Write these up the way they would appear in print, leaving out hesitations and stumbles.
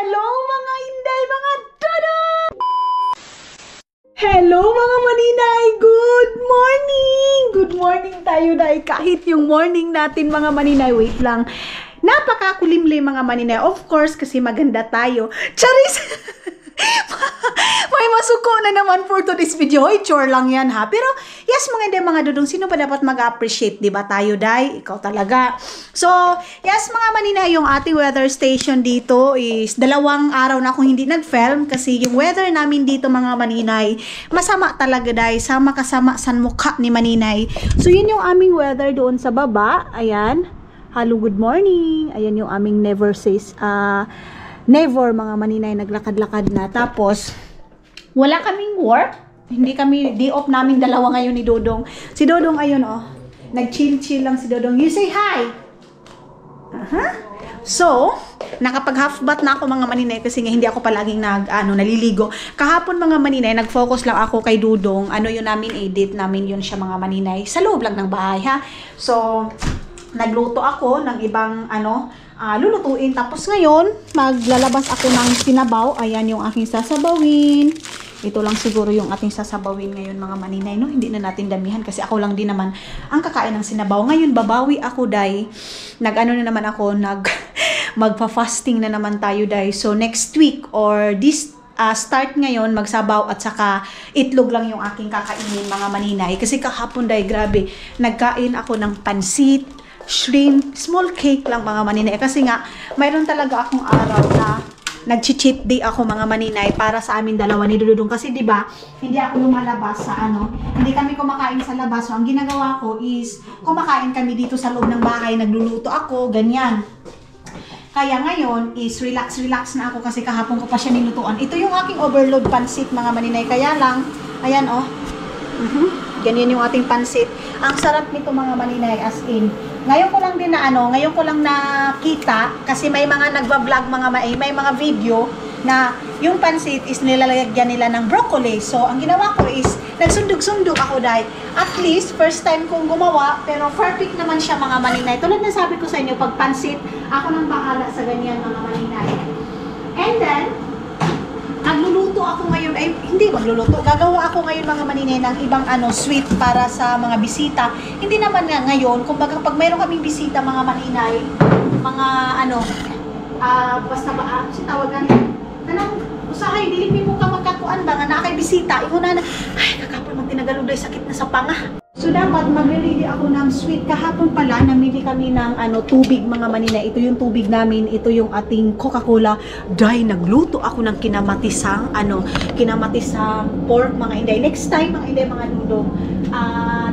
Hello mga Inday, mga Dodo! Hello mga maninay! Good morning! Good morning tayo dahil kahit yung morning natin mga maninay, wait lang. Napakakulimlim mga maninay. Of course, kasi maganda tayo. Charis! May masuko na naman for today's video. Hoy, chore lang yan ha. Pero, yes mga hindi, mga dudong, sino ba dapat mag-appreciate? Diba tayo, Day? Ikaw talaga. So, yes mga maninay, yung ating weather station dito is 2 araw na akong hindi nag-film kasi yung weather namin dito mga maninay, masama talaga, Day. Sama kasama sa mukha ni maninay. So, yun yung aming weather doon sa baba. Ayan. Hello, good morning. Ayan yung aming never says, never mga maninay, naglakad-lakad na. Tapos, wala kaming work. Hindi kami, day off namin dalawa ngayon ni Dodong. Si Dodong ayun oh, nag-chill-chill lang si Dodong. You say hi! So, nakapag half bath na ako mga maninay kasi nga hindi ako palaging naliligo. Kahapon mga maninay, nag-focus lang ako kay Dodong. Ano yun namin, edit namin yun siya mga maninay. Sa loob lang ng bahay ha. So, nagluto ako ng ibang lulutuin. Tapos ngayon, maglalabas ako ng sinabaw. Ayan yung aking sasabawin. Ito lang siguro yung ating sasabawin ngayon mga maninay, no? Hindi na natin damihan kasi ako lang din naman ang kakain ng sinabaw. Ngayon, babawi ako, Day. Magpa-fasting na naman tayo, Day. So, next week or this start ngayon, magsabaw at saka itlog lang yung aking kakainin mga maninay. Kasi kahapon, Day, grabe. Nagkain ako ng pansit, shrimp, small cake lang mga maninay. Kasi nga, mayroon talaga akong araw na nag-cheat day ako mga maninay para sa amin dalawa ni Dudong. Kasi 'di ba, hindi ako lumalabas sa hindi kami kumakain sa labas. So ang ginagawa ko is kumakain kami dito sa loob ng bahay, nagluluto ako, ganyan. Kaya ngayon is relax na ako kasi kahapon ko pa siya nilutuan. Ito yung aking overload pansit mga maninay. Kaya lang, ayan oh. Ganyan yung ating pansit. Ang sarap nito mga maninay, as in. Ngayon ko lang din ngayon ko lang nakita kasi may mga nagba-vlog may mga video na yung pansit is nilalagyan nila ng broccoli. So, ang ginawa ko is nagsundog-sundog ako dahil at least first time kong gumawa pero perfect naman siya mga maninay. Tulad na sabi ko sa inyo, pag pansit, ako nang bahala sa ganyan mga maninay. And then, magluluto ako ngayon, gagawa ako ngayon mga maninay ng ibang sweet para sa mga bisita. Hindi naman nga ngayon, kumbaga pag mayroon kaming bisita mga maninay, mga basta ba, si tawagan, usahay, dilipin mo ka magkakuan ba, nga na kay bisita, ay, kakapal magtinagalog dahil sakit na sa panga. So, dapat magre-ready ako ng sweet. Kahapon pala, namili kami ng tubig mga manina. Ito yung tubig namin. Ito yung ating Coca-Cola. Dahil nagluto ako ng kinamatisang pork mga inday. Next time mga inday mga dudong,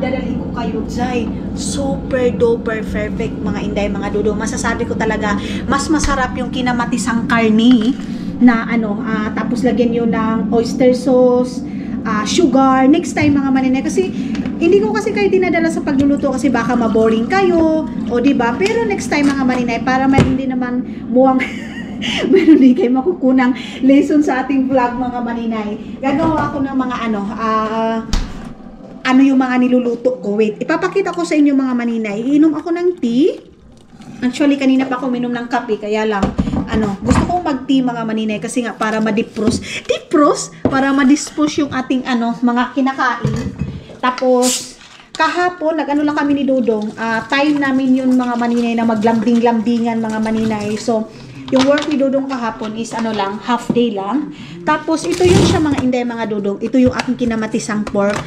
dadalhin ko kayo dahil super duper perfect mga inday mga dudong. Masasabi ko talaga, mas masarap yung kinamatisang karni na tapos lagyan nyo ng oyster sauce, sugar. Next time mga maninay, kasi hindi ko kasi kayo dinadala sa pagluluto kasi baka maboring kayo o diba, pero next time mga maninay, para mayroon din naman muwang meron din kayo makukunang lesson sa ating vlog mga maninay. Gagawa ako ng mga yung mga niluluto ko. Wait, ipapakita ko sa inyo mga maninay. Iinom ako ng tea. Actually, kanina pa ako minom ng kape, kaya lang gusto kong mag-tea mga maninay kasi nga para ma-defrost, para ma-dispose yung ating mga kinakain. Tapos kahapon lang kami ni Dodong, time namin yun mga maninay na maglambding-lambdingan mga maninay. So yung work ni Dodong kahapon is half day lang. Tapos ito yun siya mga inday mga Dodong, ito yung aking kinamatisang pork.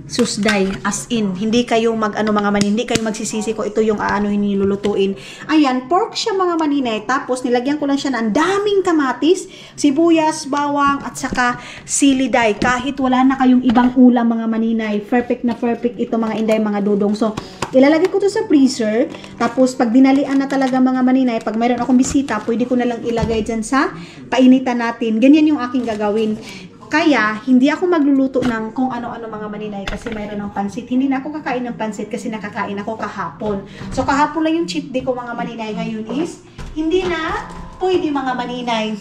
Susday, as in, hindi kayo mga hindi kayo magsisisi ko ito yung nilulutuin. Ayan, pork siya mga maninay. Tapos nilagyan ko lang siya ng daming kamatis, sibuyas, bawang at saka sili, Day. Kahit wala na kayong ibang ulam mga maninay, perfect na perfect ito mga inday mga dudong. So ilalagay ko to sa freezer. Tapos pag dinalian na talaga mga maninay, pag mayroon akong bisita, pwede ko na lang ilagay dyan sa painitan natin. Ganyan yung aking gagawin. Kaya, hindi ako magluluto ng kung ano-ano mga maninay kasi mayroon ng pansit. Hindi na ako kakain ng pansit kasi nakakain ako kahapon. So, kahapon lang yung cheat day ko mga maninay. Ngayon is, hindi na pwede mga maninay.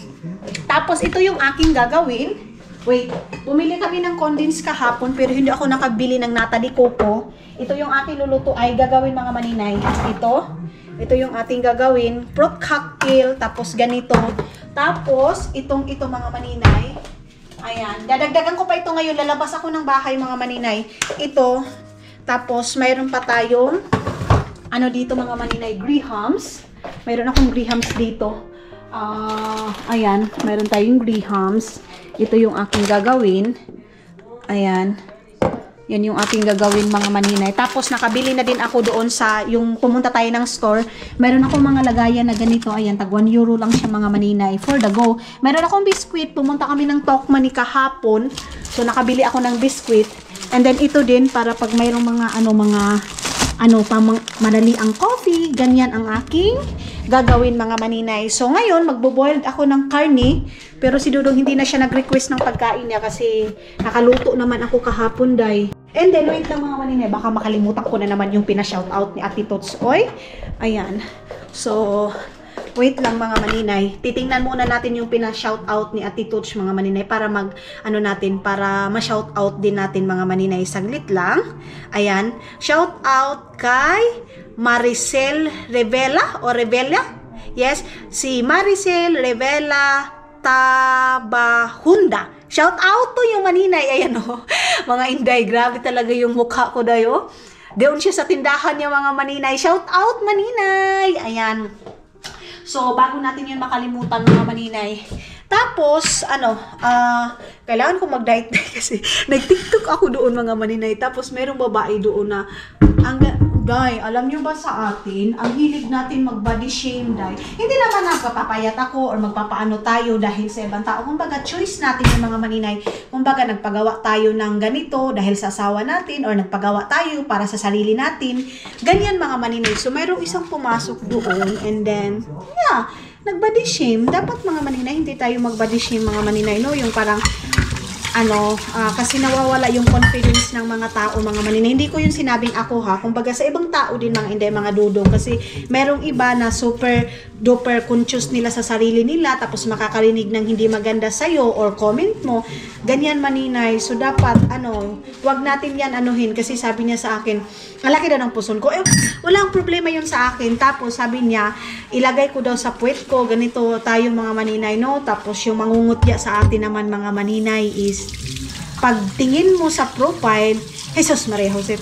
Tapos, ito yung aking gagawin. Wait, bumili kami ng condensed kahapon pero hindi ako nakabili ng nata de coco. Ito yung aking luluto ay gagawin mga maninay. Ito yung ating gagawin. Fruit cocktail, tapos ganito. Tapos, ito mga maninay. Ayan. Dadagdagan ko pa ito ngayon. Lalabas ako ng bahay mga maninay. Ito. Tapos, mayroon pa tayong dito mga maninay, grahams. Mayroon akong grahams dito. Ayan. Mayroon tayong grahams. Ito yung aking gagawin. Ayan. Yan yung aking gagawin mga maninay. Tapos nakabili na din ako doon sa yung pumunta tayo ng store. Meron akong mga lagayan na ganito. Ayan, tag 1 euro lang siya mga maninay for the go. Meron akong biskwit. Pumunta kami ng Tokmanni kahapon. So nakabili ako ng biskwit. And then ito din para pag mayroong mga madali ang coffee. Ganyan ang aking gagawin mga maninay. So ngayon magbo-boiled ako ng karne. Pero si Dudong hindi na siya nag-request ng pagkain niya kasi nakaluto naman ako kahapon, day. And then, wait lang mga maninay, baka makalimutan ko na naman yung pina-shoutout ni Ate Tots Oy. Ayan. So, wait lang mga maninay. Titingnan muna natin yung pina-shoutout ni Ate Tots mga maninay para para ma-shoutout din natin mga maninay. Saglit lang. Ayan. Shoutout kay Maricel Revela o Revela. Yes, si Maricel Revela Tabahunda. Shout out to yung maninay. Ayan o. Mga inday. Grabe talaga yung mukha ko dayo. Doon siya sa tindahan niya mga maninay. Shout out maninay. Ayan. So, bago natin yun makalimutan mga maninay. Tapos, kailangan ko mag-diet kasi nag-tiktok ako doon mga maninay. Tapos, merong babae doon na Day, alam nyo ba sa atin, ang hilig natin mag-body shame, Day. Hindi naman nagpapapayat ako or magpapaano tayo dahil sa ibang tao. Kumbaga, choice natin yung mga maninay. Kumbaga, nagpagawa tayo ng ganito dahil sa asawa natin or nagpagawa tayo para sa sarili natin. Ganyan mga maninay. So, mayroong isang pumasok doon and then, yeah, nag-body shame. Dapat mga maninay, hindi tayo mag-body shame mga maninay, no? Yung parang, kasi nawawala yung confidence ng mga tao, mga maninay. Hindi ko yun sinabing ako ha. Kumbaga sa ibang tao din mga inday, mga dudong. Kasi merong iba na super duper conscious nila sa sarili nila. Tapos makakarinig ng hindi maganda sa'yo or comment mo. Ganyan maninay. So dapat, wag natin yan anuhin. Kasi sabi niya sa akin, ang laki daw ng puson ko. Walang problema yun sa akin. Tapos sabi niya, ilagay ko daw sa puwet ko. Ganito tayo mga maninay, no? Tapos yung mangungutya sa atin naman mga maninay is pagtingin mo sa profile, Jesus Maria Josep.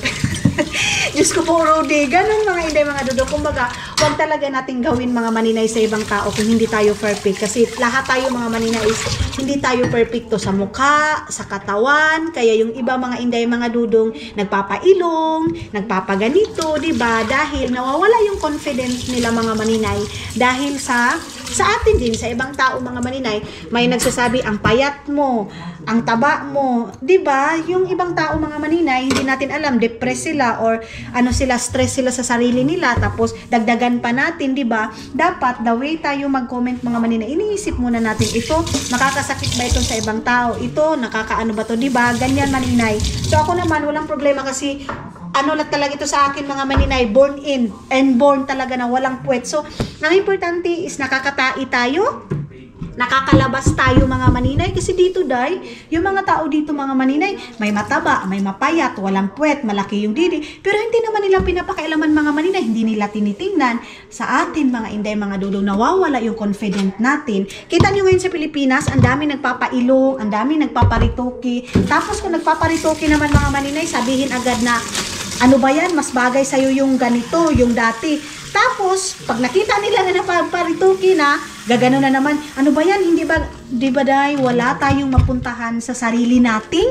Diyos ko po, Rudy. Ganun mga inday, mga dudo. Kumbaga, huwag talaga natin gawin mga maninay sa ibang tao kung hindi tayo perfect. Kasi lahat tayo mga maninay is hindi tayo perfecto sa mukha, sa katawan. Kaya yung iba mga inday, mga dudong, nagpapailong, nagpapaganito, diba? Dahil nawawala yung confidence nila mga maninay. Dahil sa atin din, sa ibang tao mga maninay, may nagsasabi, ang payat mo, ang taba mo, 'di ba? Yung ibang tao mga maninay, hindi natin alam, depressed sila or stress sila sa sarili nila, tapos dagdagan pa natin, 'di ba? Dapat the way tayo mag-comment mga maninay, iniisip muna natin, ito nakakasakit ba ito sa ibang tao? Ito nakakaano ba to, 'di ba? Ganyan maninay. So ako naman walang problema kasi lang talaga ito sa akin mga maninay, born in and born talaga na walang puwet. So ang importante is nakakatai tayo, nakakalabas tayo mga maninay kasi dito day, yung mga tao dito mga maninay, may mataba, may mapayat, walang puwet, malaki yung didi, pero hindi naman nila pinapakailaman mga maninay, hindi nila tinitingnan. Sa atin mga inday, mga dudong, nawawala yung confident natin. Kita nyo ngayon sa Pilipinas, ang dami nagpapailong, ang dami nagpaparitoki, tapos kung nagpaparitoki naman mga maninay, sabihin agad na, ano ba yan, mas bagay sa'yo yung ganito, yung dati. Tapos, pag nakita nila na napaparituki na, gagano na naman, ano ba yan, hindi ba, di ba day, wala tayong mapuntahan sa sarili nating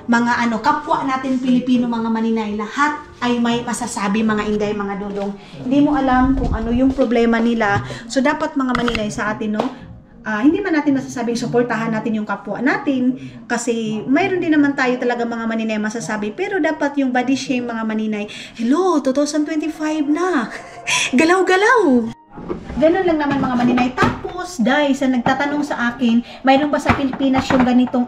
mga kapwa natin Pilipino mga maninay, lahat ay may masasabi mga inday, mga dudong. Hindi mo alam kung ano yung problema nila. So, dapat mga maninay sa atin, no, hindi man natin masasabing suportahan natin yung kapwa natin kasi mayroon din naman tayo talaga mga maninay masasabi, pero dapat yung body shame mga maninay, hello, 2025 na, galaw-galaw. Ganun lang naman mga maninay. Tapos, guys, nagtatanong sa akin, mayroon ba sa Pilipinas yung ganitong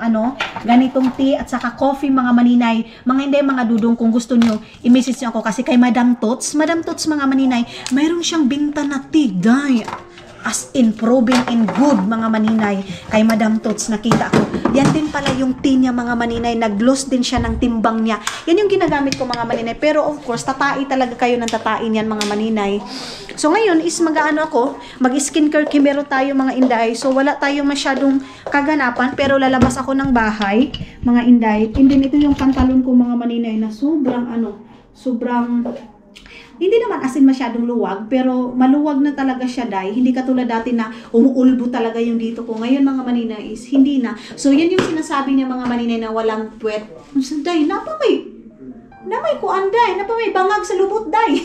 tea at saka coffee mga maninay? Mga hindi, mga dudong, kung gusto nyo, i-message nyo ako kasi kay Madam Tots mga maninay, mayroon siyang binta na tea, guys. as in proven in good mga maninay kay Madam Tots. Nakita ko yan din pala yung tin niya mga maninay, nag-loss din siya ng timbang niya. Yan yung ginagamit ko mga maninay, pero of course tatai talaga kayo ng tatain yan mga maninay. So ngayon is mag-ano ako, mag-skincare kimero tayo mga inday. So wala tayong masyadong kaganapan, pero lalabas ako ng bahay mga inday. And then ito yung pantalon ko mga maninay na sobrang sobrang hindi naman asin masyadong luwag, pero maluwag na talaga siya, day. Hindi katulad dati na umuulbo talaga yung dito ko. Ngayon mga maninay is hindi na. So yan yung sinasabi niya mga maninay na walang puwet. Day, napamay kuan, day. Napamay bangag sa lubot, day.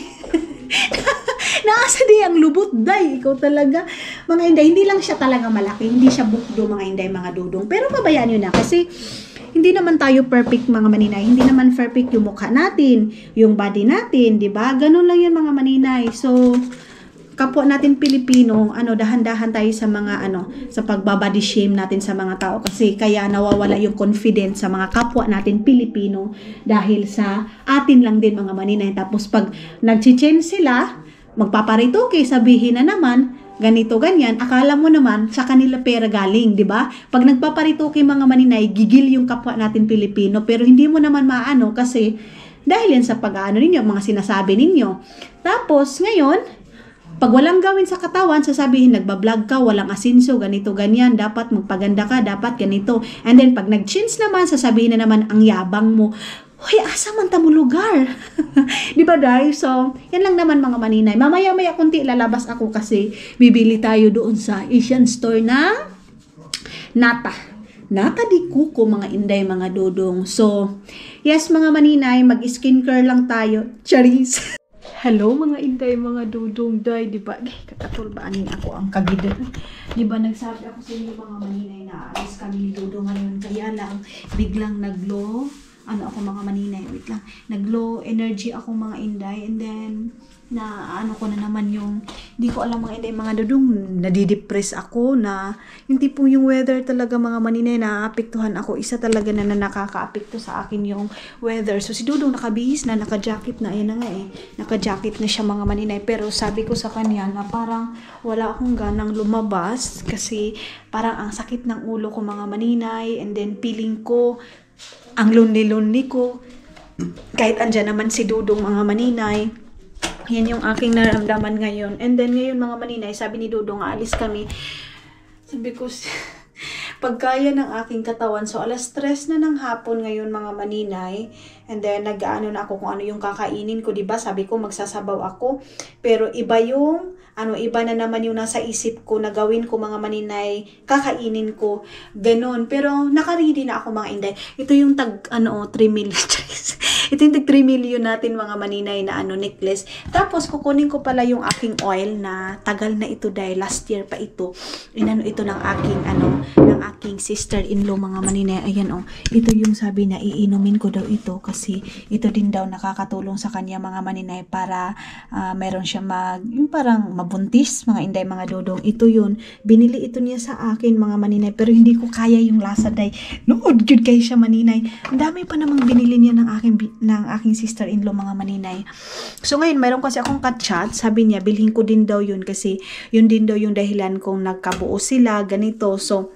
Naasa di ang lubot, day. Ikaw talaga. Mga inday, hindi lang siya talaga malaki. Hindi siya bukdo mga inday, mga dudong. Pero pabayaan nyo na kasi hindi naman tayo perfect mga maninay. Hindi naman perfect yung mukha natin, yung body natin, 'di ba? Ganun lang 'yan mga maninay. So, kapwa natin Pilipino, dahan-dahan tayo sa mga sa pagbabody shame natin sa mga tao kasi kaya nawawala yung confidence sa mga kapwa natin Pilipino dahil sa atin lang din mga maninay. Tapos pag nag-change sila, magpaparitoke, sabihin na naman ganito, ganyan, akala mo naman sa kanila pera galing, di ba? Pag nagpaparitoke mga maninay, gigil yung kapwa natin Pilipino, pero hindi mo naman maano kasi dahil yan sa pag-ano ninyo, mga sinasabi ninyo. Tapos, ngayon, pag walang gawin sa katawan, sasabihin, nagbablog ka, walang asinso, ganito, ganyan, dapat magpaganda ka, dapat ganito. And then, pag nag-change naman, sasabihin na naman, ang yabang mo. Hoy, asa man ta mo lugar? Di ba, day? So, yan lang naman mga maninay. Mamaya-maya kunti lalabas ako kasi bibili tayo doon sa Asian store na nata. Nata di kuko mga inday, mga dodong. So, yes mga maninay, mag-skincare lang tayo. Charis! Hello mga inday, mga dudong, day, di ba? Kakatulbaanin ako ang kagidan. Di ba nagsabi ako sa inyo mga maninay na alis kami ni dudong ngayon, kaya lang biglang nag-low. Ako mga maninay, wait lang. Nag-low energy ako mga inday, and then na ko na naman yung hindi ko alam mga inday, mga dudong, nadidepress ako na yung tipong yung weather talaga mga maninay, naapektuhan ako. Isa talaga na nakakaapekto sa akin yung weather. So si dudong nakabihis na, naka-jacket na, ayan na nga naka-jacket na siya mga maninay, pero sabi ko sa kanya na parang wala akong ganang lumabas kasi parang ang sakit ng ulo ko mga maninay, and then feeling ko ang lonely ko kahit andyan naman si dudong mga maninay. Yan yung aking nararamdaman ngayon. And then ngayon mga maninay, sabi ni dudong aalis kami, sabi ko pagkaya ng aking katawan. So alas 3 na ng hapon ngayon mga maninay, and then nag-ano na ako kung ano yung kakainin ko, diba? Sabi ko magsasabaw ako, pero iba yung iba na naman yung nasa isip ko na gawin ko mga maninay, kakainin ko, ganon. Pero naka-ready na ako mga inday. Ito yung 3 million. Ito yung 3 million natin mga maninay na necklace. Tapos kukunin ko pala yung aking oil na tagal na ito dahil last year pa ito. Ito ng aking ng aking sister-in-law mga maninay. Ayan ito yung sabi na iinumin ko daw ito kasi ito din daw nakakatulong sa kanya mga maninay para meron siya yung parang buntis mga inday, mga dodong. Ito yun, binili ito niya sa akin mga maninay, pero hindi ko kaya yung lasa, day. Nood yun kayo siya maninay. Ang dami pa namang binili niya ng aking sister-in-law mga maninay. So ngayon mayroon kasi akong ka-chat, sabi niya bilhin ko din daw yun kasi yun din daw yung dahilan kung nagkabuo sila ganito. So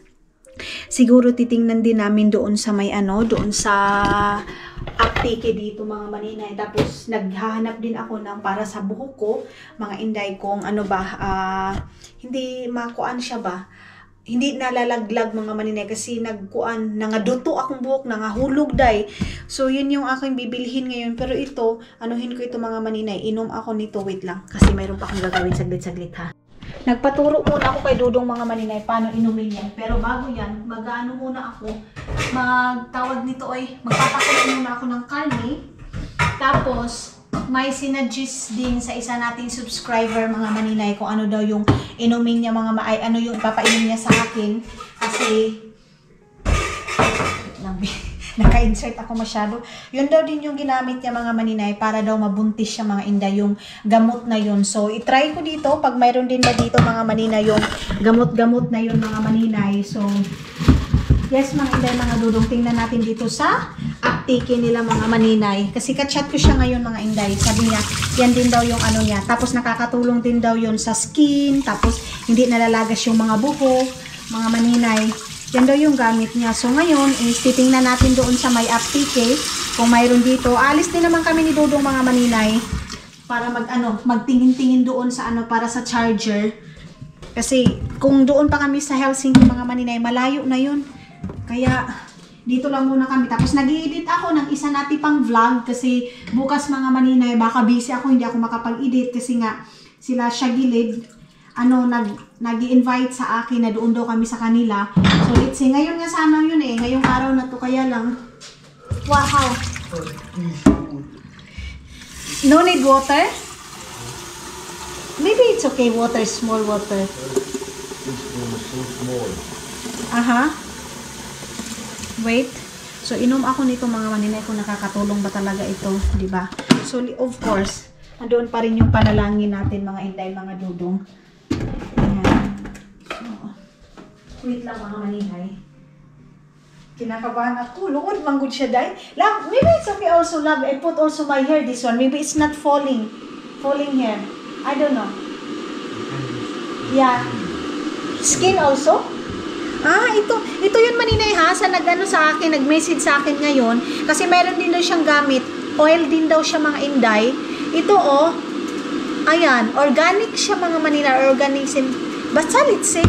siguro titingnan din namin doon sa may doon sa apteke dito mga maninay. Tapos naghahanap din ako ng para sa buhok ko mga inday, kung hindi makuan siya ba, hindi nalalaglag mga maninay kasi nangaduto akong buhok, nangahulog, day. So yun yung aking bibilhin ngayon, pero ito ko ito mga maninay, inom ako nito, wait lang kasi mayroon pa akong gagawin, saglit ha. Nagpaturo muna ako kay dudong mga maninay paano inumin yan, pero bago yan muna ako, magtawag nito magpapakulo muna ako ng kalme. Tapos may sinadjust din sa isa nating subscriber mga maninay kung ano daw yung inumin niya yung ipapainom niya sa akin kasi naka-insert ako masyado. Yun daw din yung ginamit niya mga maninay para daw mabuntis siya mga inday, yung gamot na yun. So itry ko dito pag mayroon din ba dito mga maninay yung gamot na yun mga maninay. So yes mga inday, mga dudong, tingnan natin dito sa uptake nila mga maninay. Kasi ka-chat ko siya ngayon mga inday. Sabi niya, yan din daw yung ano niya. Tapos nakakatulong din daw yun sa skin. Tapos hindi nalalagas yung mga buhok, mga maninay. Yan daw yung gamit niya. So ngayon, titingnan natin doon sa may uptake. Kung mayroon dito. Alis din naman kami ni Dudong mga maninay. Para magtingin-tingin doon sa para sa charger. Kasi kung doon pa kami sa Helsinki mga maninay, malayo na yun. Kaya dito lang muna kami. Tapos nag-i-edit ako ng isa natin pang vlog kasi bukas mga maninay, baka busy ako, hindi ako makapag-edit kasi nga sila siya gilid, nag-i-invite sa akin na doon daw kami sa kanila. So let's see, ngayon nga sana yun ngayong araw na to, kaya lang, wow. No need water? Maybe it's okay, water, small water. So small. Wait. So, inom ako nito mga maninay kung nakakatulong ba talaga ito, di ba? So, of course, andoon pa rin yung panalangin natin mga inday, mga dudong. Ayan. So, wait lang mga maninay. Kinakabahan ako. Luod, manggod siya, day. Love, maybe it's okay also, love. I put also my hair, this one. Maybe it's not falling hair. I don't know. Yeah. Skin also? Ito yun maninay ha, sa nag-message sa akin ngayon, kasi meron din daw siyang gamit, oil din daw siya mga inday. Ito ayan, organic siya mga maninay, organism, basta let's say,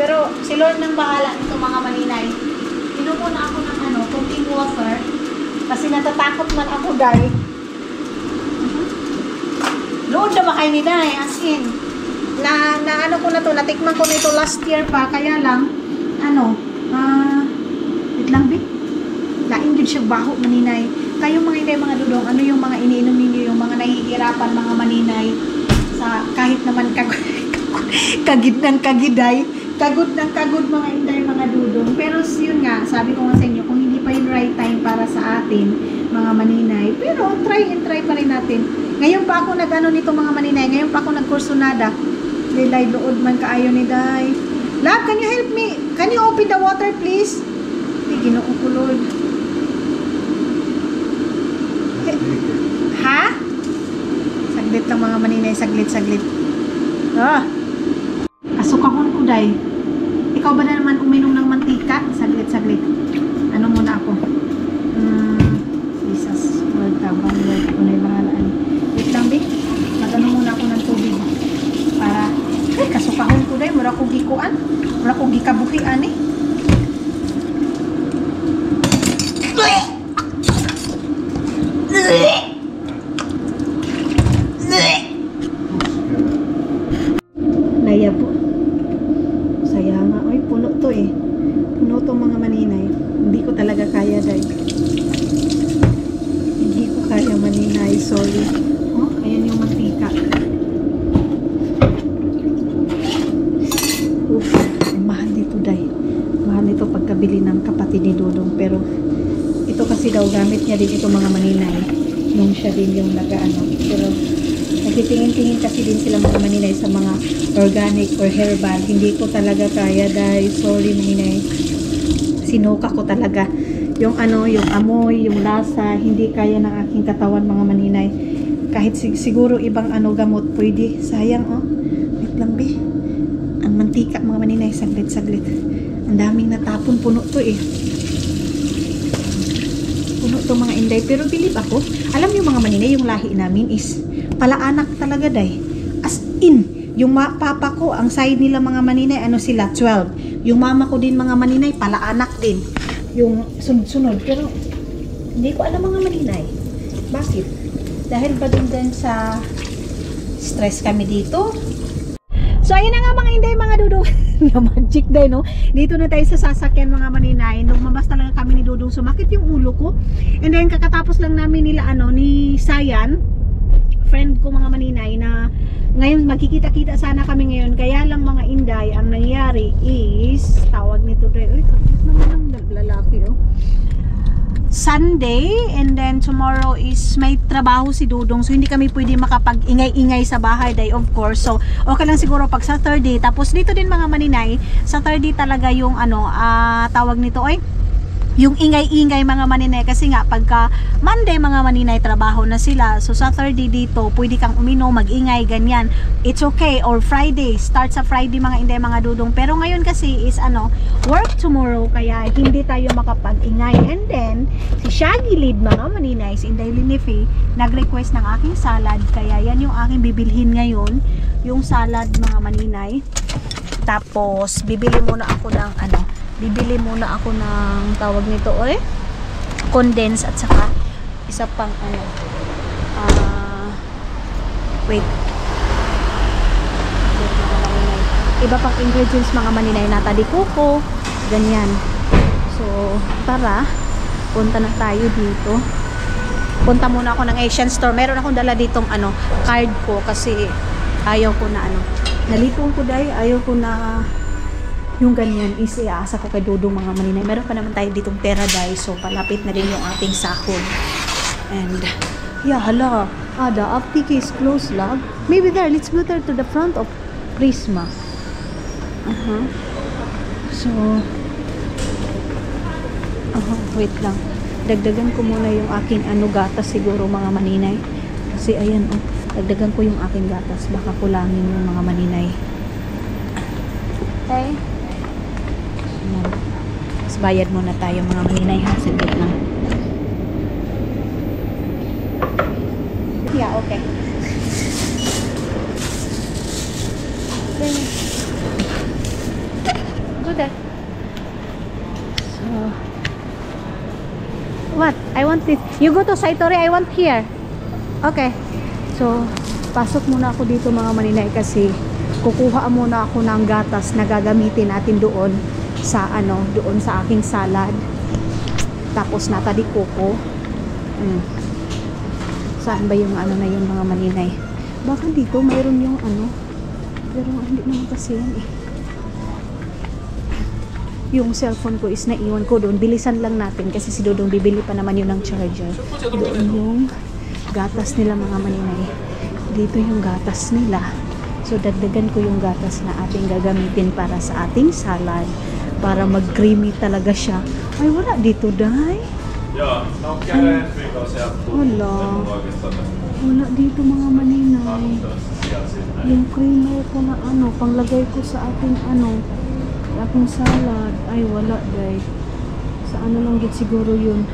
pero si Lord nang bahala nito mga maninay. Inom muna ako ng cooking water, kasi natatakot man ako dahil, Lord na makain nila as in, ko na to, natikman ko nito last year pa, kaya lang, wait lang, laing yun siya baho, maninay. Kayong mga inday, mga dudong, ano yung mga iniinom ninyo, yung mga nahihirapan, mga maninay, sa kahit naman kagid ng kagiday, kagod ng kagod, mga inday, mga dudong. Pero yun nga, sabi ko nga sa inyo, kung hindi pa yung right time para sa atin, mga maninay, pero try pa rin natin. Ngayon pa ako nito mga maninay, ngayon pa ako nagkursunada. Lilay lood man kaayo ni day. Love, can you help me? Can you open the water, please? Di, Ginoo ko, Lord. Ha? Saglit lang mga maninay, saglit. Kasukahon ko, day. Ikaw ba na naman uminom ng mantika? Saglit. Ano muna ako? Jesus, Lord, tabang, Lord, unay bahalaan. Wait lang, Vic. Mag-ano muna ako ng tubig. Para, kasukahon ko, day. Mura ko gikuan. Mura ko gikabuhian, Naya po. Saya nga. Ay, puno to Puno to mga maninay. Hindi ko talaga kaya, day. Hindi ko kaya maninay. Sorry. Ayan yung mantika. Mahal dito, day. Mahal ito pagkabili ng kapatid ni Dudong. Pero ito kasi daw gamit niya din ito mga maninay. Nung siya din yung Pero nagtitingin-tingin kasi din sila mga maninay sa mga organic or herbal. Hindi ko talaga kaya, day. Sorry maninay. Sinuka ko talaga. Yung yung amoy, yung lasa, hindi kaya ng aking katawan mga maninay. Kahit siguro ibang gamot pwede. Sayang Wait lang, be. Ang mantika mga maninay, saglit. Ang daming natapon, puno to puno to mga inday, pero believe ako, alam niyo mga maninay, yung lahi namin is palaanak talaga, day. As in, yung papa ko, ang side nila mga maninay, sila 12. Yung mama ko din mga maninay, palaanak din. Yung sunod-sunod, pero hindi ko alam mga maninay. Bakit? Dahil ba din sa stress kami dito? So, ayun na nga mga inday, mga dudong. Magic day, no? Dito na tayo sa sasakyan mga maninay. Lumabas talaga kami ni Dudong. Sumakit yung ulo ko. And then, kakatapos lang namin nila, ni Sayan, friend ko mga maninay, na ngayon magkikita-kita sana kami ngayon. Kaya lang mga inday, ang nangyari is, tawag nito tayo. Uy, kakit naman ang lalaki, Sunday, and then tomorrow is may trabaho si Dudong, so hindi kami pwede makapag-ingay-ingay sa bahay, day, of course. So okay lang siguro pag Saturday. Tapos dito din mga maninay, Saturday talaga yung tawag nito, yung ingay-ingay mga maninay, kasi nga pagka Monday mga maninay trabaho na sila, so Saturday dito pwede kang uminom, mag-ingay ganyan, it's okay. Or Friday, start sa Friday mga inday mga dudong, pero ngayon kasi is work tomorrow, kaya hindi tayo makapag-ingay. And then si Shaggy Lead mga maninay, si Inday Linife, nag-request ng aking salad, kaya yan yung aking bibilhin ngayon, yung salad mga maninay. Tapos bibili muna ako ng tawag nito condense, at saka isa pang wait, iba pang ingredients mga maninay, nata di coco, ganyan. So tara, punta na tayo dito. Punta muna ako ng Asian store. Meron akong dala ditong card ko, kasi ayaw ko na nalitong ko dahil ayaw ko na yung ganyan is iaasa ko kay Dudong mga maninay. Meron pa naman tayo ditong pera dahil, so palapit na din yung ating sahod. And yeah, hala, the aptiki is closed, love. Maybe there, let's go there to the front of Prisma. So wait lang, dagdagan ko muna yung aking gatas siguro mga maninay, kasi ayan dagdagan ko yung aking gatas, baka kulangin yung mga maninay. Okay, mas bayad muna tayo mga maninay ha, saglit lang. Yeah, okay. Go there. So what? I want this. You go to Saitore, I want here. Okay. So pasok muna ako dito mga maninay, kasi kukuha muna ako ng gatas na gagamitin natin doon sa doon sa aking salad. Tapos nata di coco. Saan ba yung na yung mga maninay? Baka dito mayroon yung pero hindi naman kasi yan Yung cellphone ko is naiwan ko doon. Bilisan lang natin kasi si Dodong bibili pa naman yun ng charger. Doon yung gatas nila mga maninay. Dito yung gatas nila. So dagdagan ko yung gatas na ating gagamitin para sa ating salad, para mag-creamy talaga siya. Ay, wala dito, Day. Wala dito mga maninay. Yung creamer ko na panglagay ko sa ating aking salad. Ay, wala, Day. Sa lang git siguro yun.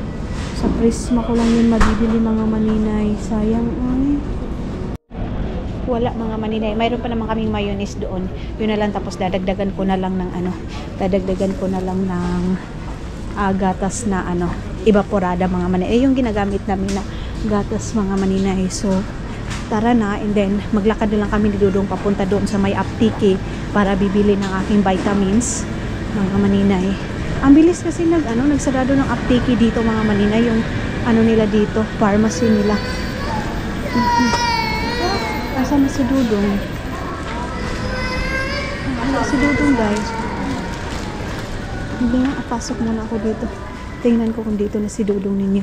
Sa Prisma ko lang yun mabibili mga maninay. Sayang, ay. Wala mga maninay. Mayroon pa naman kaming mayonnaise doon. Yun na lang, tapos dadagdagan ko na lang ng gatas na evaporada mga maninay. Yung ginagamit namin na gatas mga maninay. So tara na, and then maglakad na lang kami ni Dudong papunta doon sa may aptiki para bibili ng aking vitamins mga maninay. Ang bilis kasi nagsarado ng aptiki dito mga maninay, yung nila dito, pharmacy nila. Asan na si Dudong? Wala si Dudong, guys. Hindi nga, pasok muna ako dito. Tingnan ko kung dito na si Dudong ninyo.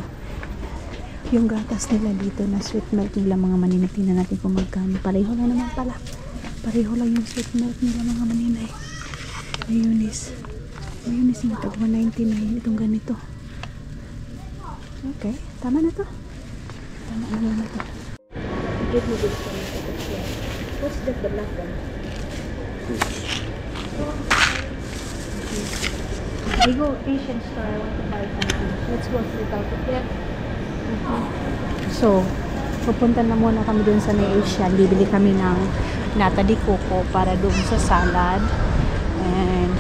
Yung gatas nila dito na sweet milk nila mga maninay. Tingnan natin kung magkano. Pareho na naman pala. Pareho lang yung sweet milk nila mga maninay. Mayonnaise. Mayonnaise na tag 199. Itong ganito. Okay. Tama na to. Tama na to. Give me this one. What's that, the black one? We go Asian store. I want to buy something. Let's go sit out of there. So, pupunta na muna kami dun sa Asian. Bibili kami ng nata di coco para dun sa salad. And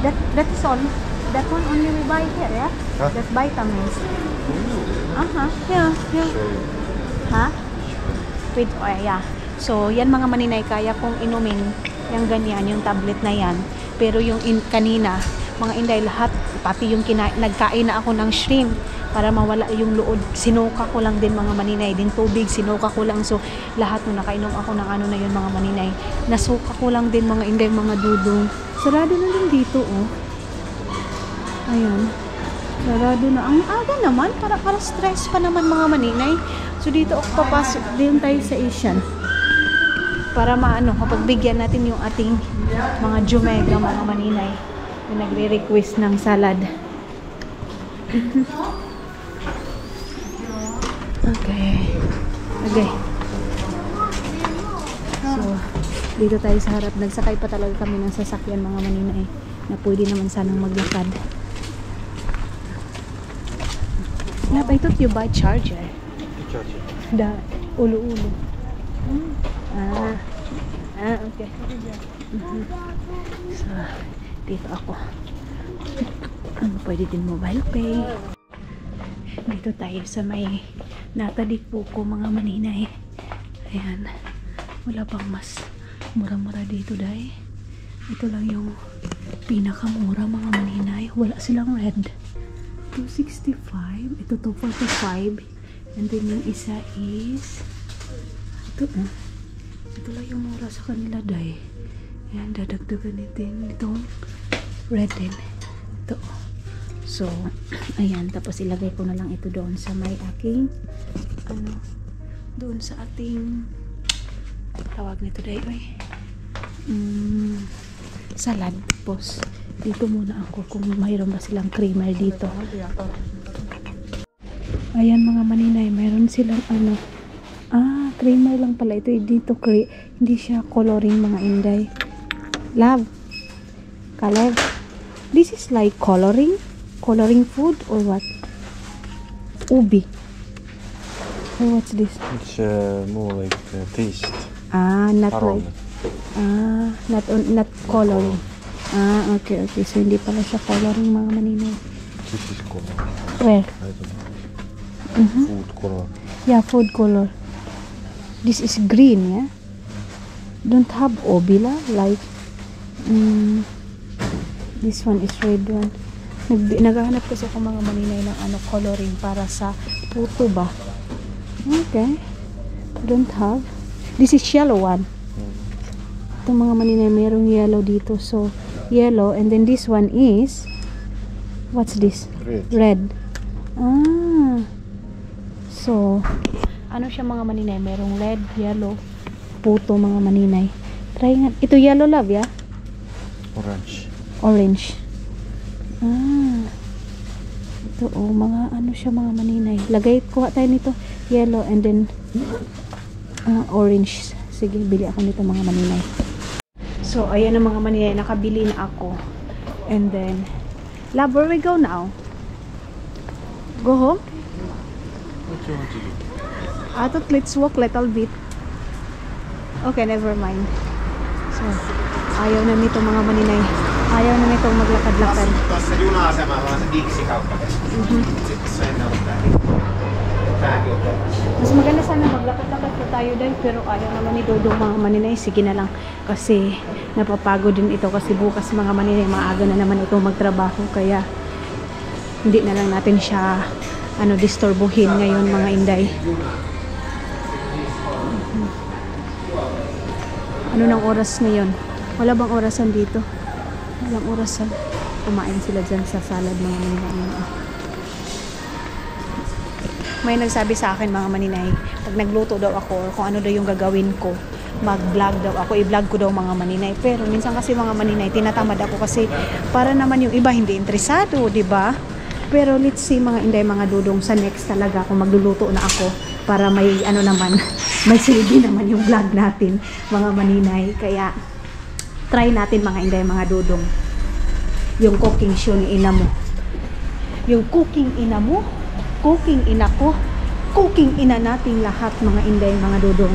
that is all. That one only we buy here, yeah? Huh? That's vitamins. Yeah. Huh? With oil, yeah. So, yan mga maninay, kaya kong inumin yung ganyan, yung tablet na yan. Pero yung kanina, mga inday, lahat, pati yung nagkain na ako ng shrimp para mawala yung lood. Sinuka ko lang din mga maninay, din tubig, sinuka ko lang. So, lahat nung nakainom ako ng na yun mga maninay, nasuka ko lang din mga inday, mga dudong. Sarado na din dito, oh. Ayan. Sarado na. Ang aga naman, para stress pa naman mga maninay. So, dito ako papasok din tayo sa Asian. Para mapagbigyan natin yung ating mga Jumega mga maninay na nagre-request ng salad. Okay. Okay. So, dito tayo sa harap. Nagsakay pa talaga kami ng sasakyan mga manina eh. Na pwede naman sanang maglakad. Love, I thought you buy charger. Charger. The ulo-ulo. Okay. So, dito ako. Pwede din mobile pay. Dito tayo sa may natadik po ko mga maninay. Ayan. Wala bang mas mura-mura dito dahil. Ito lang yung pinakamura mga maninay. Wala silang red. 265. Ito 245. And then yung isa is ito ito lang yung mura sa kanila dahil. Ayan, dadagdagan natin itong red din. Ito. So, ayan. Tapos ilagay ko na lang ito doon sa may aking doon sa ating tawag nito dahil salad. Tapos dito muna ako kung mayroon ba silang creamer dito. Ayan mga maninay, mayroon silang creamer lang pala ito dito. Hindi siya coloring mga inday. Love, Caleb, this is like coloring food or what? Ubi. Oh, what's this? It's more like taste. Not Aroma. like not coloring. Okay. So hindi pala siya coloring mga maninay. This is color. Where? I don't know. Food color. Yeah, food color. This is green, yeah? Don't have obila like this one is red one. Naghahanap kasi ako mga maninay ng coloring para sa puto ba. Okay. Don't have. This is yellow one. Itong mga maninay mayroong yellow dito. So, yellow. And then this one is what's this? Red. So, ano siya mga maninay? Merong red, yellow, puto mga maninay. Try nga. Ito yellow love, yeah? Orange. Ito mga ano siya mga maninay. Kuha tayo nito. Yellow and then orange. Sige, bili ako nito mga maninay. So, ayan ang mga maninay. Nakabili na ako. And then, love, where we go now? Go home? What you want to do? I thought let's walk little bit. Okay, never mind. So, ayaw na nito mga maninay. Ayaw na nito maglakad-lakad. Tuossa juna-asemalla on se Dixi-kauppakeskus. Sitten se ennen on tää. Tääkin on tää. Mas maganda sana maglakad-lakad pa tayo dahil pero ayaw naman ni Dodong mga maninay. Sige na lang kasi napapagod din ito kasi bukas mga maninay maaga na naman ito magtrabaho kaya hindi na lang natin siya disturbuhin ngayon mga inday. Ano nang oras ngayon? Wala bang orasan dito? Walang orasan. Kumain sila dyan sa salad mga maninay. May nagsabi sa akin mga maninay, pag nagluto daw ako or kung ano daw yung gagawin ko, mag-vlog daw ako, i-vlog ko daw mga maninay. Pero minsan kasi mga maninay, tinatamad ako kasi para naman yung iba hindi interesado, di ba? Pero let's see mga inday, mga dudong, sa next talaga kung magluluto na ako para may naman, may silbi naman yung vlog natin mga maninay. Kaya try natin mga inday, mga dudong, yung cooking show ni ina mo. Yung cooking ina mo, cooking ina ko, cooking ina nating lahat mga inday, mga dudong.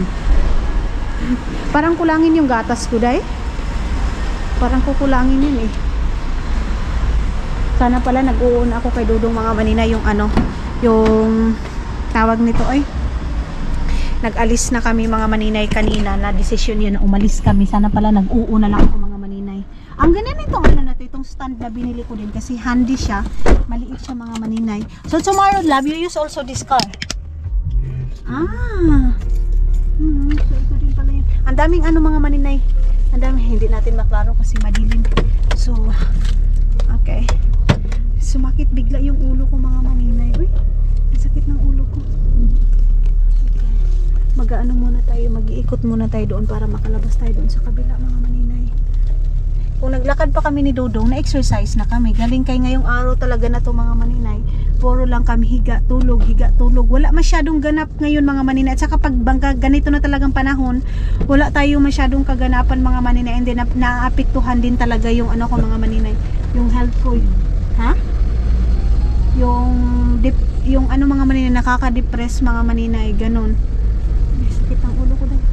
Parang kulangin yung gatas ko day. Parang kukulangin yun eh. Sana pala nag-uuna ako kay Dudong mga maninay yung yung tawag nito ay. Nag-alis na kami mga maninay kanina na desisyon yun na umalis kami. Sana pala nag-uuna lang ako mga maninay. Ang ganyan itong itong stand na binili ko din kasi handy siya. Maliit siya mga maninay. So tomorrow love, you use also this car. So ito din pala yun. Ang daming mga maninay. Ang daming hindi natin maklaro kasi madilim. So okay. Sumakit bigla yung ulo ko mga maninay. Uy, ang sakit ng ulo ko. Okay. Mag-ano muna tayo, mag-iikot muna tayo doon para makalabas tayo doon sa kabila mga maninay. Kung naglakad pa kami ni Dodong, na-exercise na kami. Galing kay ngayong araw talaga na to mga maninay. Puro lang kami higa, tulog. Wala masyadong ganap ngayon mga maninay. At saka pag ganito na talagang panahon, wala tayo masyadong kaganapan mga maninay. And then naapektuhan din talaga yung ano ko mga maninay. Yung health ko. Ha? Yung ano mga maninay, nakaka-depress mga maninay. Ganon. Ay, sakit ang ulo ko dahil.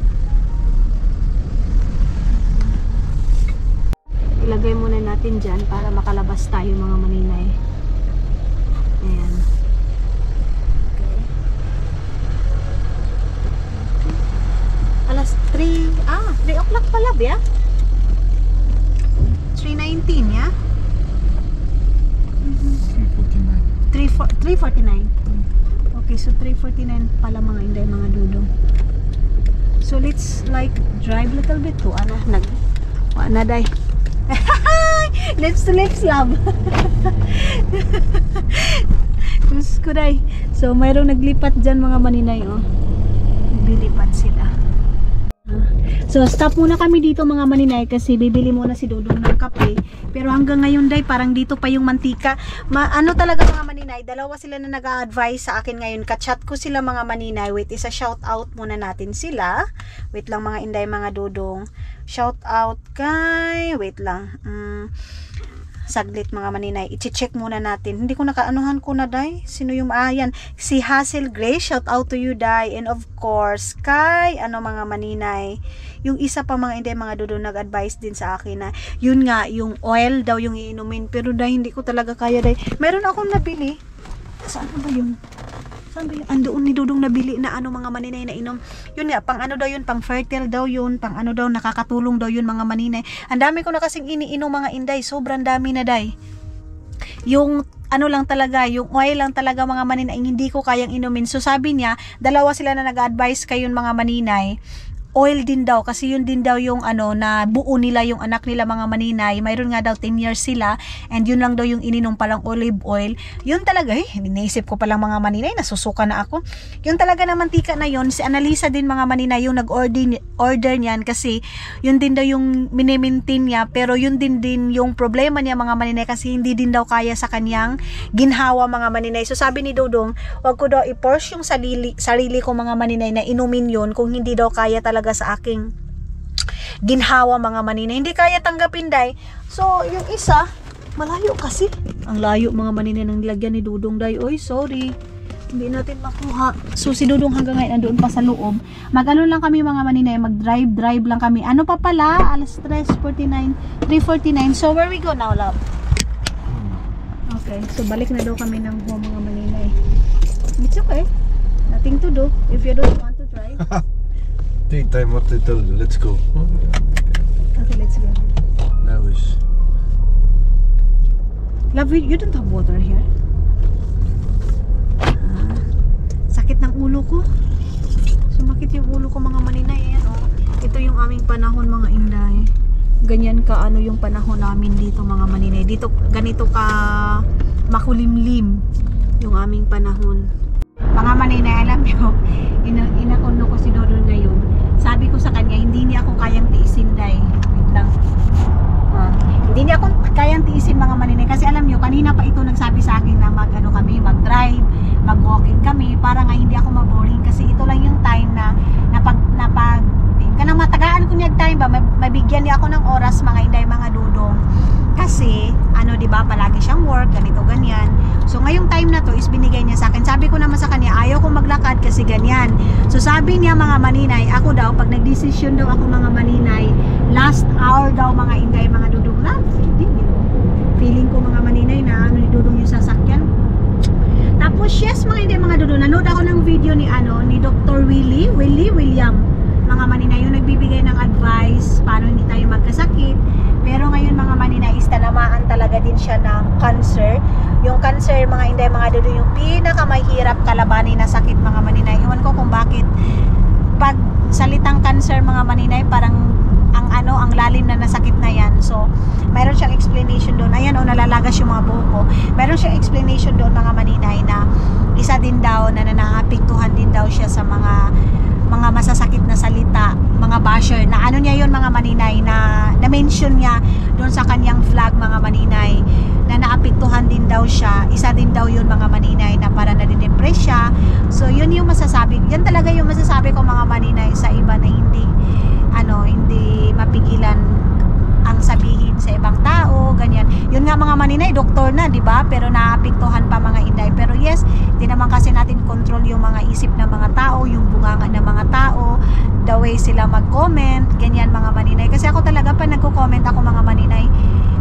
Ilagay muna natin dyan para makalabas tayo mga maninay. Ayan. Okay. Alas 3 o'clock pala ba? 3:19 ya? 3:49. Okay, so 3:49 pala mga inday mga dudong. So let's like drive little bit to ana day. Lips to lips love. Diyos ko day. So mayroong naglipat dyan mga maninay oh. Naglilipat sila. So stop muna kami dito mga maninay kasi bibili muna si Dodong ng kape. Pero hanggang ngayon day parang dito pa yung mantika. Ano talaga mga maninay, dalawa sila na nag-a-advise sa akin ngayon. Ka-chat ko sila mga maninay. Wait, isa shout out muna natin sila. Wait lang mga inday mga Dodong. Shout out kay wait lang. Saglit mga maninay. I-check muna natin. Hindi ko nakaanuhan ko na day. Sino yung yan? Si Hazel Grace. Shout out to you day. And of course kay mga maninay. Yung isa pa mga hindi mga Dodo nag-advise din sa akin na yun nga yung oil daw yung iinumin. Pero day hindi ko talaga kaya day. Meron akong nabili. Saan ba yun? Saan ba yun? Andoon ni Dodong nabili na mga maninay na inom. Yun nga, pang ano daw yun, pang fertile daw yun, pang ano daw, nakakatulong daw yun mga maninay. Ang dami ko na kasing iniinom mga inday, sobrang dami na day. Yung ano lang talaga, yung oil lang talaga mga maninay, hindi ko kayang inumin. So sabi niya, dalawa sila na nag-advise kayo mga maninay, oil din daw kasi yun din daw yung na buo nila yung anak nila mga maninay. Mayroon nga daw 10 years sila and yun lang daw yung ininom palang olive oil. Yun talaga naisip ko palang mga maninay, nasusuka na ako. Yun talaga na mantika na yun, si Annalisa din mga maninay yung nag-order niyan kasi yun din daw yung minimaintain niya pero yun din yung problema niya mga maninay kasi hindi din daw kaya sa kanyang ginhawa mga maninay. So sabi ni Dodong, wag ko daw i-force yung sarili ko mga maninay na inumin yun kung hindi daw kaya talaga sa aking ginhawa mga maninay. Hindi kaya tanggapin day. So yung isa malayo kasi. Ang layo mga maninay ng nilagyan ni Dodong day. Oy sorry, hindi natin makuha. So si Dodong hanggang ngayon andoon pa sa loob. Mag-ano lang kami mga maninay, mag-drive lang kami. Ano pa pala? Alas 3:49. So where we go now love? Okay, so balik na daw kami ng home mga maninay. It's okay, nothing to do if you don't want to drive. Time what they tell you. Let's go. Okay, let's go. Now is Love, you don't have water here? Sakit ng ulo ko. Sumakit yung ulo ko mga maninay. Ayan, oh. Ito yung aming panahon mga inday. Ganyan ka yung panahon namin dito mga maninay. Dito ganito ka makulimlim yung aming panahon. Mga maninay, alam nyo, inakuno ko si Dodong ngayon. Sabi ko sa kanya, hindi niya ako kayang tiisin day. Wait lang. Hindi niya ako kayang tiisin mga maninay. Kasi alam nyo, kanina pa ito nagsabi sa akin na mag-drive, mag-walking kami para nga hindi ako maboring. Kasi ito lang yung time na kanang matagaan ko niya time ba, mabigyan niya ako ng oras mga inday mga Dodong. Kasi, di ba, palagi siyang work, ganito, ganyan. So, ngayong time na to is binigay niya sa akin. Sabi ko naman sa kanya, ayaw ko maglakad kasi ganyan. So, sabi niya mga maninay, ako daw, pag nagdesisyon daw ako mga maninay, last hour daw mga inday, mga Dodong lang. Feeling ko mga maninay na ni Dodong yung sasakyan. Tapos, yes, mga inday, mga Dodong, nanood ako ng video ni Dr. William. Mga maninay, yung nagbibigay ng advice paano hindi tayo magkasakit. Pero ngayon mga maninay is tanamaan talaga din siya ng cancer. Yung cancer mga inday mga Dodong yung pinakamahirap kalabanin na sakit mga maninay. Iwan ko kung bakit pag salitang cancer mga maninay parang ang lalim na nasakit na yan. So mayroon siyang explanation doon. Ayan nalalagas yung mga buhok ko. Mayroon siyang explanation doon mga maninay na isa din daw na naapektuhan din daw siya sa mga mga masasakit na salita, mga basher, na ano niya yun mga maninay, na na-mention niya doon sa kanyang vlog mga maninay, na naapektuhan din daw siya, isa din daw yun mga maninay, na para na-depress siya. So yun yung masasabi, yan talaga yung masasabi ko mga maninay sa iba, na hindi mapigilan ang sabihin sa ibang tao, ganyan. Yun nga mga maninay, doktor na, di ba? Pero naapektuhan pa mga inday. Pero yes, di naman kasi natin control yung mga isip ng mga tao, yung bunganga ng mga tao, the way sila mag-comment, ganyan mga maninay. Kasi ako talaga pa nagko-comment ako mga maninay,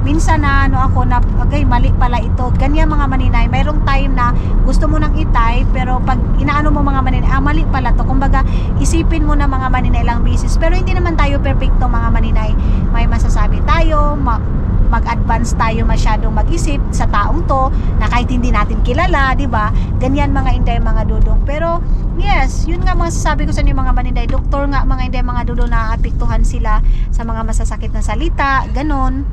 minsan na ako na, okay, mali pala ito, ganyan mga maninay. Mayroong time na gusto mo nang i-type, pero pag inaano mo mga maninay, mali pala to. Kumbaga, isipin mo na mga maninay lang bisis. Pero hindi naman tayo perfecto mga maninay. May masasabi tayo, mag-advance tayo masyadong mag-isip sa taong to, na kahit hindi natin kilala, di ba? Ganyan mga inday, mga dudong. Pero, yes, yun nga masasabi ko sa inyo mga maninday, doktor nga mga inday, mga dudong, na apektuhan sila sa mga masasakit na salita, ganon.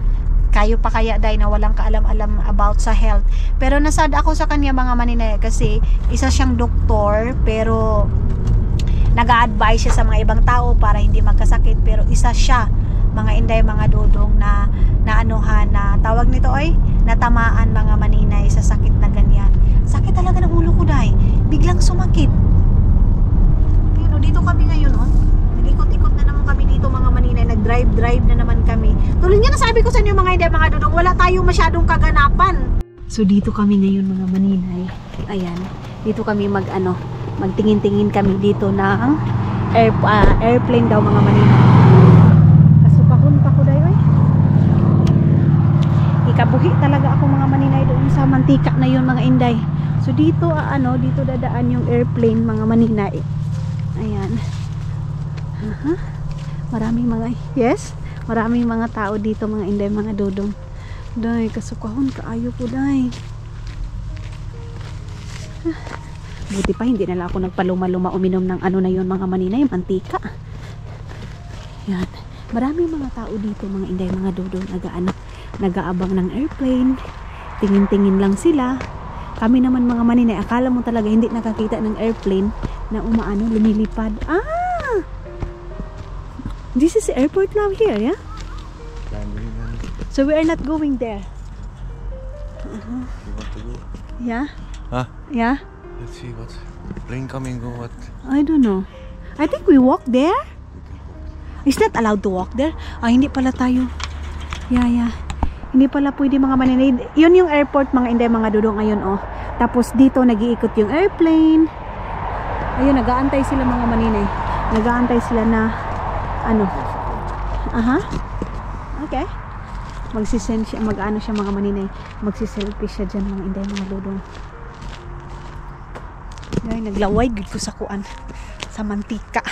Kayo pa kaya dahil na walang kaalam-alam about sa health. Pero nasad ako sa kanya mga maninay, kasi isa siyang doktor, pero nag-a-advise siya sa mga ibang tao para hindi magkasakit. Pero isa siya mga inday, mga dudong, na anuhan, na tawag nito ay natamaan mga maninay sa sakit na ganyan. Sakit talaga ng ulo ko dahil biglang sumakit. Pero dito kami ngayon, nag-ikot-ikot na naman kami dito mga maninay, nag-drive na naman kami. Tulad nga nasabi ko sa inyo mga inday, mga dudong, wala tayong masyadong kaganapan. So dito kami ngayon mga maninay, ayan, dito kami magtingin-tingin kami dito ng airplane daw mga maninay. Kasukahon pa ko dayo ikabuhi talaga ako mga maninay doon sa mantika na yun mga inday. So dito dito dadaan yung airplane mga maninay. Ayan. Maraming mga tao dito mga inday, mga dudong. Day, kasukahon kaayo ko day. Buti pa hindi na lang ako nagpaluma-luma uminom ng na yun mga maninay, mantika. Yan. Maraming mga tao dito mga inday, mga dudong, nag-aabang ng airplane. Tingin-tingin lang sila. Kami naman mga maninay, akala mo talaga hindi nakakita ng airplane na lumilipad. This is the airport now here, yeah? So we are not going there. You want to go? Yeah? Huh? Yeah? Let's see what plane coming or what. I don't know. I think we walk there. It's not allowed to walk there. Hindi pala tayo. Yeah. Hindi pala pwede mga maninay. Yun yung airport mga inday, mga dudong ngayon Tapos dito nag-iikot yung airplane. Ayun, nag-aantay sila mga maninay. Nag-aantay sila na Okay. Magsisend siya, siya mga maninay. Magsiselfie siya dyan mga inday, mga dudong. Ay, naglaway gud ko sa kuan, sa mantika.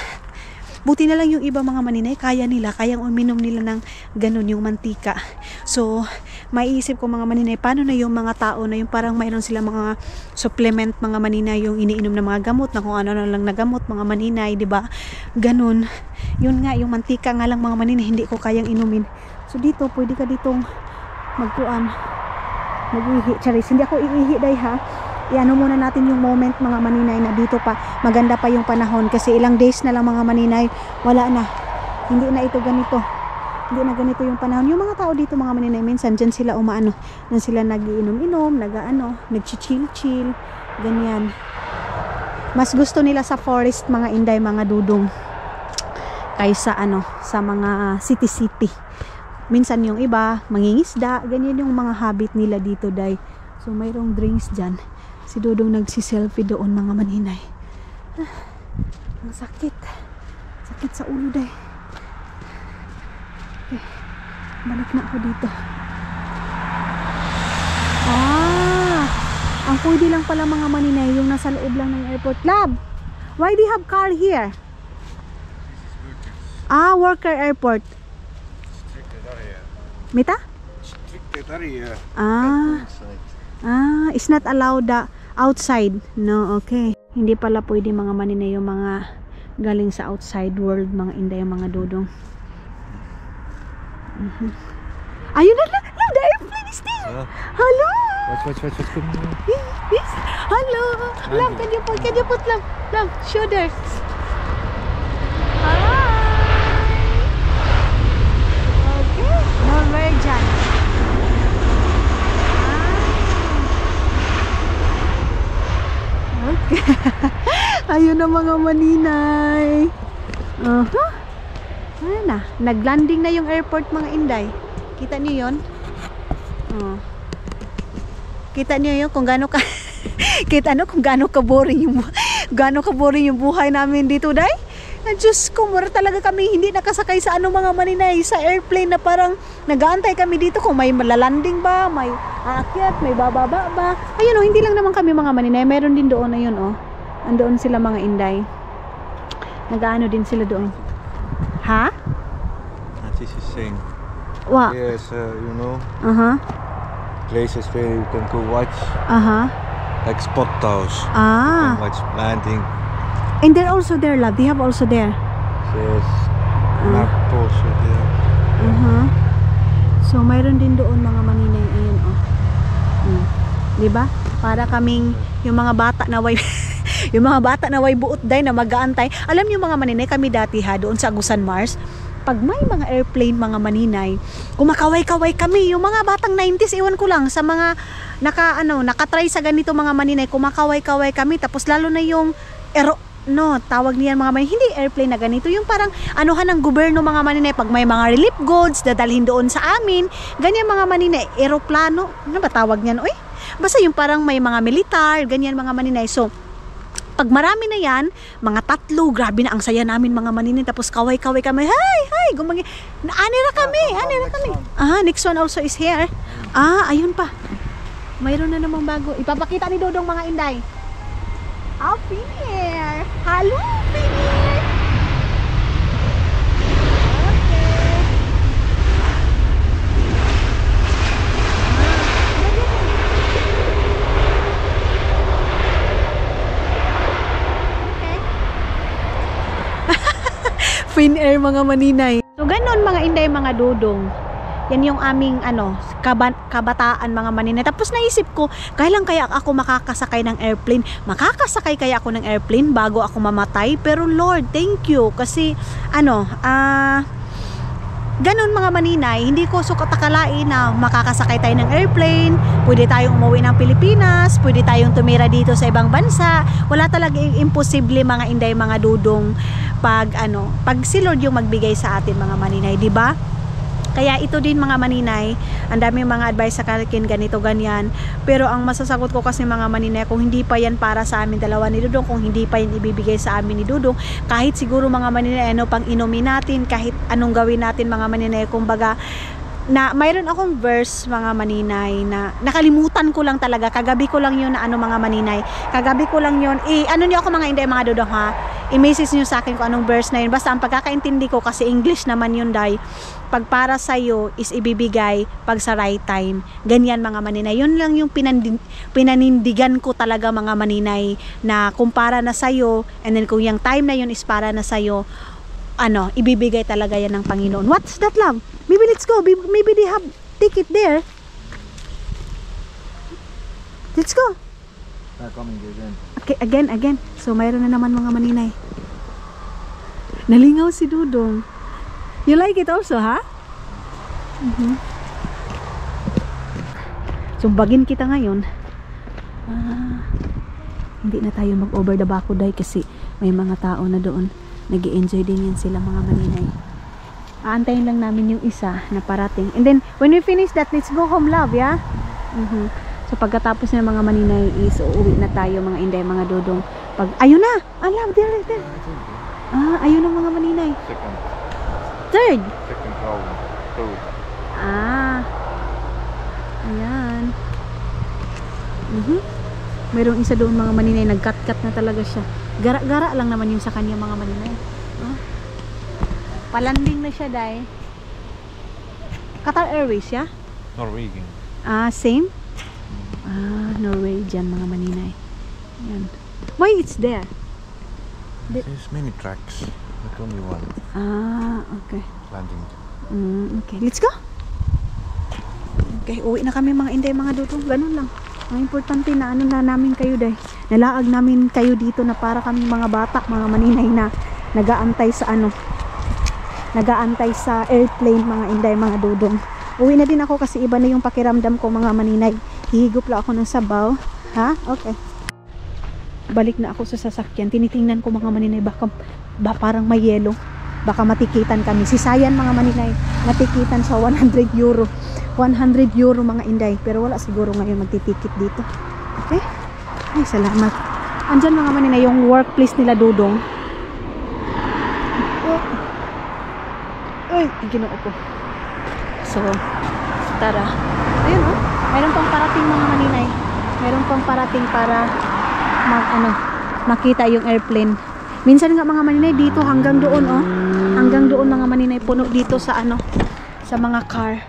Buti na lang yung iba mga maninay, kayang uminom nila ng ganun yung mantika. So, maiisip ko mga maninay, paano na yung mga tao na yung parang mayroon sila mga supplement mga maninay, yung iniinom na mga gamot, na kung ano na lang na gamot mga maninay, di ba? Ganun. Yun nga, yung mantika nga lang mga maninay, hindi ko kayang inumin. So, dito, pwede ka ditong magkuan, mag-ihi. Charis, hindi ako iihi day ha. Iano muna natin yung moment mga maninay, na dito pa maganda pa yung panahon, kasi ilang days na lang mga maninay, wala na, hindi na ito ganito, hindi na ganito yung panahon. Yung mga tao dito mga maninay, minsan dyan sila nan sila nagiinom-inom, nag-chill-chill, ganyan. Mas gusto nila sa forest mga inday, mga dudong, kaysa sa mga city. Minsan yung iba mangingisda, ganyan yung mga habit nila dito day. So mayroong drinks dyan. Si Dudong nagsiselfie doon mga maninay. Ang sakit sa ulo day. Okay, balik na ako dito. Ang pwede lang pala mga maninay yung nasa loob lang ng airport. Lab, why do you have car here? Worker airport. Mita? It's not allowed outside. No, okay. Hindi pala pwede mga maninay yung mga galing sa outside world, mga inday, mga dudong. Ayun na lang, the airplane is there. Hello. Watch. Yes. Hello. Love, can you put love, shoulders. Norwegian. Okay. Ayun na mga maninay. Ayan na. Naglanding na yung airport mga Inday. Kita niyo yun? Kita niyo yun kung gaano ka kita ano kung gaano ka boring yung buhay namin dito, Day. Diyos ko, mura talaga kami hindi nakasakay sa mga maninay sa airplane na parang nag-aantay kami dito kung may malalanding ba, may aakyat, may bababa ba. Ayun hindi lang naman kami mga maninay, meron din doon, ayun andoon sila mga Inday. Nag-aano din sila doon. Ha? This is saying. What? Yes, you know. Places where you can go watch. Like spot house. You can watch landing. And they're also there, love. They have also there. Yes. Map also there. So, mayroon din doon mga maninay. Ayun, diba? Para kaming yung mga bata na yung mga bata na way buot day na mag-aantay. Alam niyo mga maninay, kami dati doon sa Agusan Mars, pag may mga airplane mga maninay, kumakaway-kaway kami. Yung mga batang 90s, iwan ko lang sa mga nakatry sa ganito mga maninay, kumakaway-kaway kami. Tapos lalo na yung tawag niyan mga maninay, hindi airplane na ganito, yung parang anuhan ng gobyerno mga maninay, pag may mga relief goods dadalhin doon sa amin, ganyan mga maninay, eroplano, ano ba tawag niyan? Basta yung parang may mga militar, ganyan mga maninay. So pag marami na yan, mga 3, grabe na ang saya namin mga maninay, tapos kaway-kaway kami, hi, gumangi, anira kami. Next one also is here. Ayun pa, mayroon na namang bago, ipapakita ni Dodong mga Inday. Finir! Hello, Finir! Finir mga maninay. So ganon mga Inday, mga Dodong. Yan yung aming kabataan mga maninay. Tapos naisip ko, kailan kaya ako makakasakay ng airplane? Makakasakay kaya ako ng airplane bago ako mamatay? Pero Lord, thank you. Kasi ganon mga maninay, hindi ko sukatakalain na makakasakay tayo ng airplane, pwede tayong umuwi ng Pilipinas, pwede tayong tumira dito sa ibang bansa. Wala talaga imposible mga Inday, mga Dodong, pag si Lord yung magbigay sa atin mga maninay, di ba? Kaya ito din mga maninay, ang daming mga advice sa kalakin, ganito, ganyan. Pero ang masasagot ko kasi mga maninay, kung hindi pa yan para sa amin dalawa ni Dudong, kung hindi pa yan ibibigay sa amin ni Dudong, kahit siguro mga maninay, pang inumin natin, kahit anong gawin natin mga maninay, kumbaga, na mayroon akong verse mga maninay na nakalimutan ko lang talaga, kagabi ko lang yun na mga maninay, kagabi ko lang yun, niyo ako mga Inday, mga Dudong ha, i-message niyo sa akin kung anong verse na yun, basta ang pagkakaintindi ko kasi English naman yun, Day, pag para sa'yo is ibibigay pag sa right time, ganyan mga maninay. Yun lang yung pinanindigan ko talaga mga maninay, na kung para na sa'yo, and then kung yung time na yun is para na sa'yo, ibibigay talaga yan ng Panginoon. What's that, love? Maybe let's go. Maybe they have ticket there. Let's go. Coming again. Okay, again. So, mayroon na naman mga maninay. Nalingaw si Dudong. You like it also, ha? Sumbagin kita ngayon. Hindi na tayo mag-over the bako, Day, kasi may mga tao na doon. Nag-i-enjoy din yan sila mga maninay. Aantayin lang namin yung isa na parating. And then, when we finish that, let's go home, love, yeah? So, pagkatapos ng mga maninay is uuwi na tayo mga Inday, mga Dodong. Ayun na! Love, there. Ayun na mga maninay. Third. Second problem. Third. Ayan. Mayroong isa doon mga maninay, nag-cut-cut na talaga siya. Gara-gara lang naman yung sa kanya mga maninay. Palanding na siya, Day. Qatar Airways, yeah? Norwegian. Same? Norwegian mga maninay. Ayan. Why it's there? There's many tracks, but only one. Okay. Landing. Okay, let's go. Okay, uwi na kami mga Inday, mga Dudong. Ganun lang. Ang importante na na namin kayo, Day. Nalaag namin kayo dito na para kami mga bata, mga maninay na nagaantay sa nagaantay sa airplane mga Inday, mga Dudong. Uwi na din ako kasi iba na yung pakiramdam ko mga maninay. Hihigop lang ako ng sabaw. Ha? Okay. Balik na ako sa sasakyan. Tinitingnan ko mga maninay, baka parang may yelo. Baka matikitan kami. Si Sayan mga maninay, matikitan sa 100 euro. 100 euro mga inday. Pero wala siguro ngayon magtitikit dito. Okay? Ay, salamat. Andyan mga maninay yung workplace nila Dudong. Ay, ginoo ko. So, tara. Ayun oh. Mayroon pang parating mga maninay. Mayroon pang parating para makita yung airplane. Minsan nga mga maninay dito hanggang doon oh. Hanggang doon mga maninay puno dito sa sa mga car.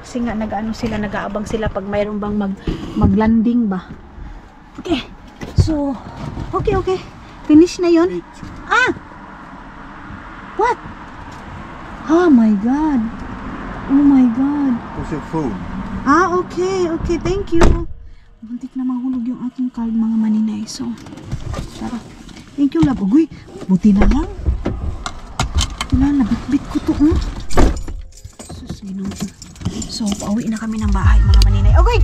Kasi nga nag-aabang sila pag mayroon bang maglanding ba. Okay. So, okay. Finish na 'yon. Ah! What? Oh my god. Oh my god. What's your food? Okay. Thank you. Buntik na mahulog yung aking card mga maninay. So, tara. Thank you, love. Uy, buti na lang. Wala, nabitbit ko to. Sus, ginoo. So, pauwi na kami ng bahay mga maninay. Okay.